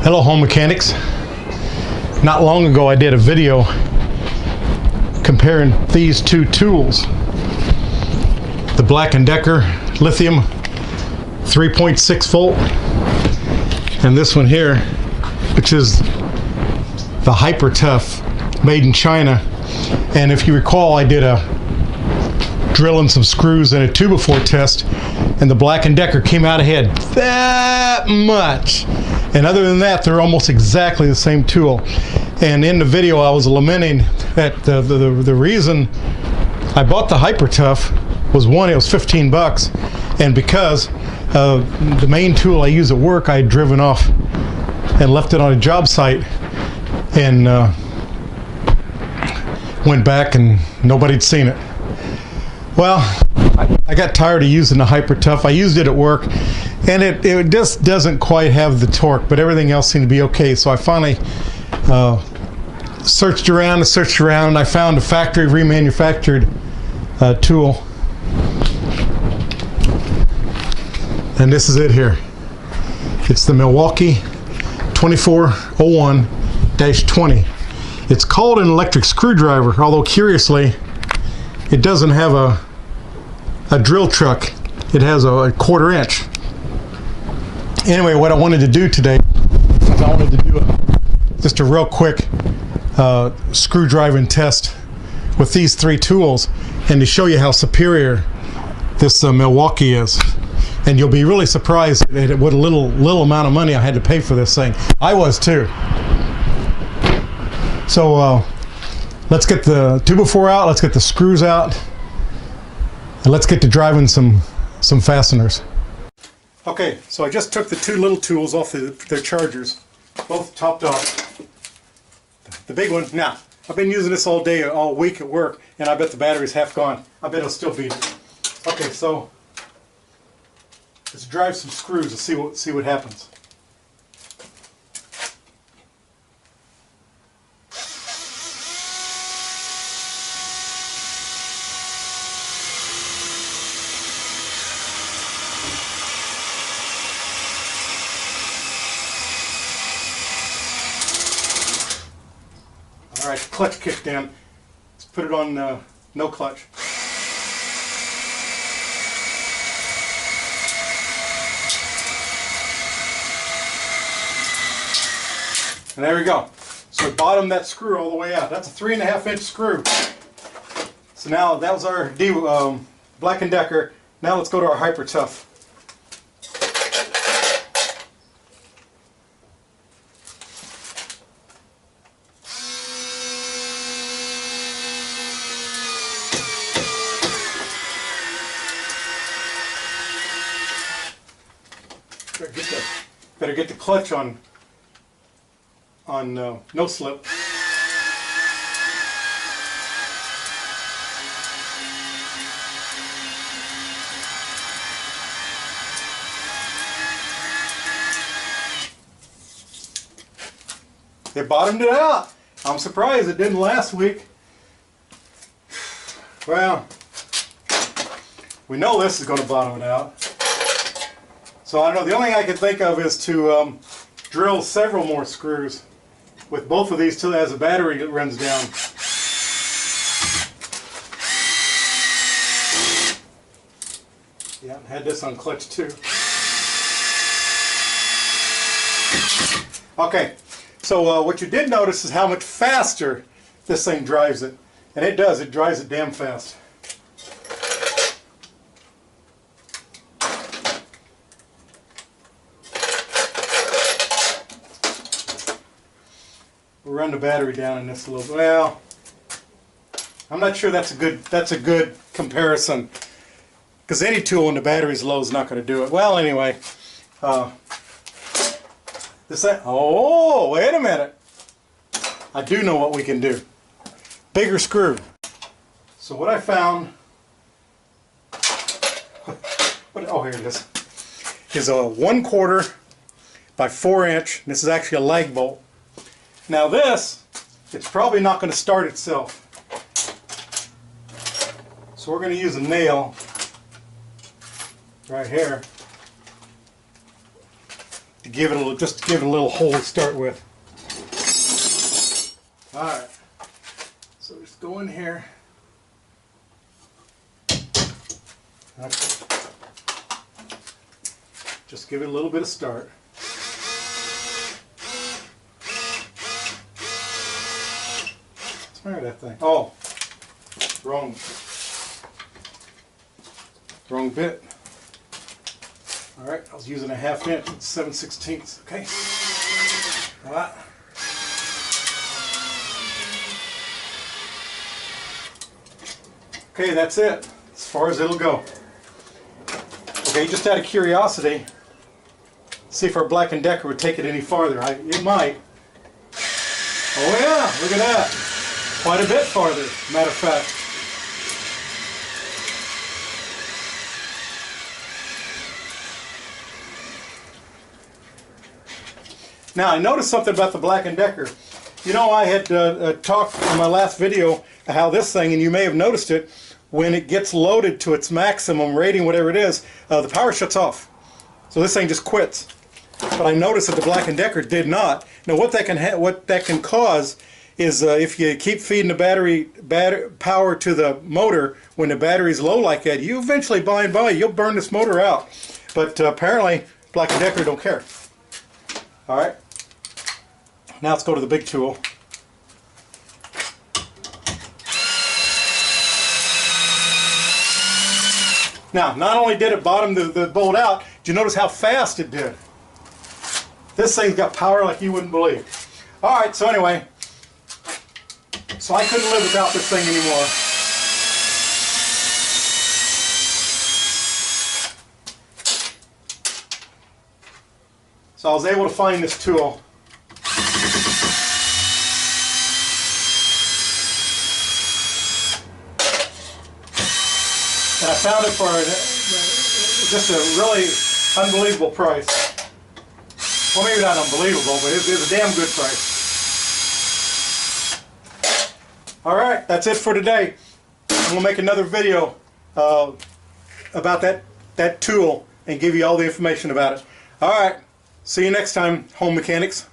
Hello home mechanics. Not long ago I did a video comparing these two tools. The Black & Decker lithium 3.6 volt and this one here, which is the Hyper Tough made in China. And if you recall, I did a drilling some screws in a 2x4 test and the Black & Decker came out ahead that much. And other than that, they're almost exactly the same tool. And in the video, I was lamenting that the reason I bought the Hyper Tough was, one, it was 15 bucks, and because the main tool I use at work, I had driven off and left it on a job site, and went back and nobody'd seen it. Well, I got tired of using the Hyper Tough. I used it at work, and it just doesn't quite have the torque, but everything else seemed to be okay. So I finally searched around and I found a factory remanufactured tool. And this is it here. It's the Milwaukee 2401-20. It's called an electric screwdriver, although curiously, it doesn't have a drill truck. It has a 1/4 inch. Anyway, what I wanted to do today is I wanted to do just a real quick screw driving test with these three tools, and to show you how superior this Milwaukee is. And you'll be really surprised at what a little amount of money I had to pay for this thing. I was too. So let's get the 2x4 out, let's get the screws out, and let's get to driving some fasteners. Okay, so I just took the two little tools off their chargers, both topped off. The big one, now, I've been using this all day, all week at work, and I bet the battery's half gone. I bet it'll still beat it. Okay, so let's drive some screws and see what happens. All right, clutch kicked in. Let's put it on no clutch. And there we go. So we bottomed that screw all the way out. That's a 3.5 inch screw. So now that was our Black & Decker. Now let's go to our Hyper Tough. Better get the clutch on no slip. They bottomed it out. I'm surprised it didn't last week. Well, we know this is going to bottom it out. So I don't know, the only thing I can think of is to drill several more screws with both of these till it has a battery that runs down. Yeah, had this on clutch too. Okay, so what you did notice is how much faster this thing drives it. And it does, it drives it damn fast. We'll run the battery down in this a little bit. Well, I'm not sure that's a good comparison, because any tool when the battery's low is not going to do it. Well, anyway, oh, wait a minute. I do know what we can do. Bigger screw. So what I found, oh, here it is a 1/4 by 4 inch. This is actually a lag bolt. Now this, it's probably not going to start itself. So we're going to use a nail right here to give it a little, just to give it a little hole to start with. All right, so just go in here. Okay. Just give it a little bit of start. What's the matter with that thing? Oh, wrong bit. All right, I was using a 1/2 inch. It's 7/16. Okay. All right. Okay, that's it. As far as it'll go. Okay, just out of curiosity, see if our Black & Decker would take it any farther. It might. Oh yeah, look at that. Quite a bit farther, matter of fact. Now, I noticed something about the Black & Decker. You know, I had talked in my last video how this thing, and you may have noticed it, when it gets loaded to its maximum rating, whatever it is, the power shuts off. So this thing just quits. But I noticed that the Black & Decker did not. Now, what that can cause is if you keep feeding the battery power to the motor when the battery's low like that, you eventually, by and by, you'll burn this motor out. But apparently, Black & Decker don't care. All right. Now let's go to the big tool. Now, not only did it bottom the bolt out, did you notice how fast it did? This thing's got power like you wouldn't believe. All right, so anyway, so I couldn't live without this thing anymore. So I was able to find this tool. And I found it for just a really unbelievable price. Well, maybe not unbelievable, but it was a damn good price. All right, that's it for today. I'm going to make another video about that tool and give you all the information about it. All right, see you next time, home mechanics.